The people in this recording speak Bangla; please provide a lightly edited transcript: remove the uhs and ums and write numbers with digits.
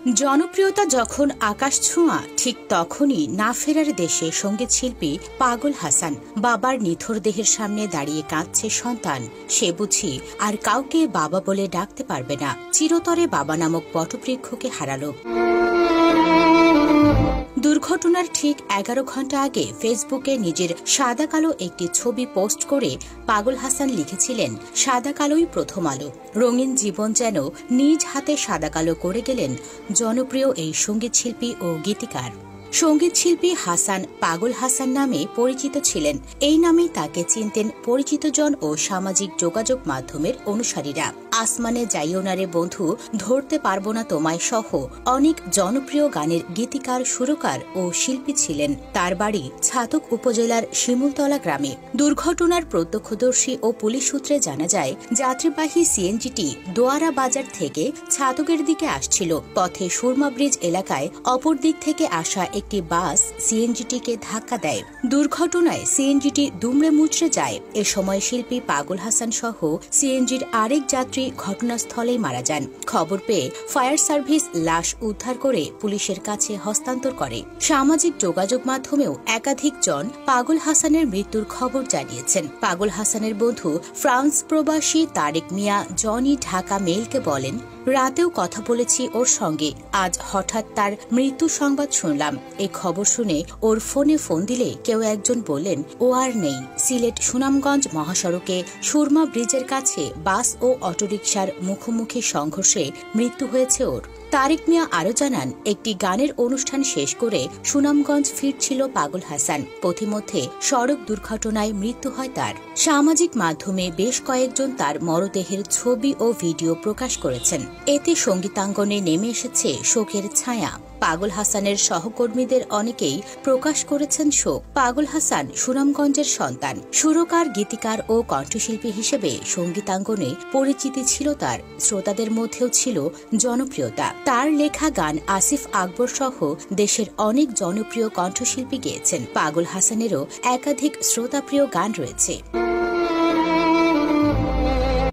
জনপ্রিয়তা যখন আকাশ ছোঁয়া, ঠিক তখনই না ফেরার দেশে সঙ্গীত শিল্পী পাগল হাসান। বাবার নিথর দেহের সামনে দাঁড়িয়ে কাঁদছে সন্তান। সে বুঝি আর কাউকে বাবা বলে ডাকতে পারবে না। চিরতরে বাবা নামক বটবৃক্ষকে হারালো। দুর্ঘটনার ঠিক 11 ঘন্টা আগে ফেসবুকে নিজের সাদা কালো একটি ছবি পোস্ট করে পাগল হাসান লিখেছিলেন, সাদা কালোই প্রথম আলো। রঙিন জীবন যেন নিজ হাতে সাদা কালো করে গেলেন জনপ্রিয় এই সঙ্গীত শিল্পী ও গীতিকার। সঙ্গীত শিল্পী হাসান পাগল হাসান নামে পরিচিত ছিলেন। এই নামেই তাকে চিনতেন পরিচিতজন ও সামাজিক যোগাযোগ মাধ্যমের অনুসারীরা। আসমানে যাইও না রে বন্ধু, ধরতে পারবো না তোমায় সহ অনেক জনপ্রিয় গানের গীতিকার, সুরকার ও শিল্পী ছিলেন। তার বাড়ি ছাতক উপজেলার শিমুলতলা গ্রামে। দুর্ঘটনার প্রত্যক্ষদর্শী ও পুলিশ সূত্রে জানা যায়, যাত্রীবাহী সিএনজিটি দোয়ারা বাজার থেকে ছাতকের দিকে আসছিল। পথে সুরমা ব্রিজ এলাকায় অপর দিক থেকে আসা একটি বাস সিএনজিটিকে ধাক্কা দেয়। দুর্ঘটনায় সিএনজিটি দুমড়ে মুচড়ে যায়। এ সময় শিল্পী পাগল হাসান সহ সিএনজির আরেক যাত্রী ঘটনাস্থলেই মারা যান। খবর পেয়ে ফায়ার সার্ভিস লাশ উদ্ধার করে পুলিশের কাছে হস্তান্তর করে। সামাজিক যোগাযোগ মাধ্যমেও একাধিক জন পাগল হাসানের মৃত্যুর খবর জানিয়েছেন। পাগল হাসানের বন্ধু ফ্রান্স প্রবাসী তারেক মিয়া জনি ঢাকা মেইলকে বলেন, রাতেও কথা বলেছি ওর সঙ্গে, আজ হঠাৎ তার মৃত্যু সংবাদ শুনলাম। এই খবর শুনে ওর ফোনে ফোন দিলে কেউ একজন বললেন ও আর নেই। সিলেট সুনামগঞ্জ মহাসড়কে সুরমা ব্রিজের কাছে বাস ও অটোরিকশার মুখোমুখি সংঘর্ষে মৃত্যু হয়েছে ওর। তারেক মিয়া আরও জানান, একটি গানের অনুষ্ঠান শেষ করে সুনামগঞ্জ ফিরছিল পাগল হাসান। পথিমধ্যে সড়ক দুর্ঘটনায় মৃত্যু হয় তার। সামাজিক মাধ্যমে বেশ কয়েকজন তার মরদেহের ছবি ও ভিডিও প্রকাশ করেছেন। এতে সঙ্গীতাঙ্গনে নেমে এসেছে শোকের ছায়া। পাগল হাসানের সহকর্মীদের অনেকেই প্রকাশ করেছেন শোক। পাগল হাসান সুনামগঞ্জের সন্তান। সুরকার, গীতিকার ও কণ্ঠশিল্পী হিসেবে সঙ্গীতাঙ্গনে পরিচিতি ছিল তার। শ্রোতাদের মধ্যেও ছিল জনপ্রিয়তা। তার লেখা গান আসিফ আকবর সহ দেশের অনেক জনপ্রিয় কণ্ঠশিল্পী গেয়েছেন। পাগল হাসানেরও একাধিক শ্রোতাপ্রিয় গান রয়েছে।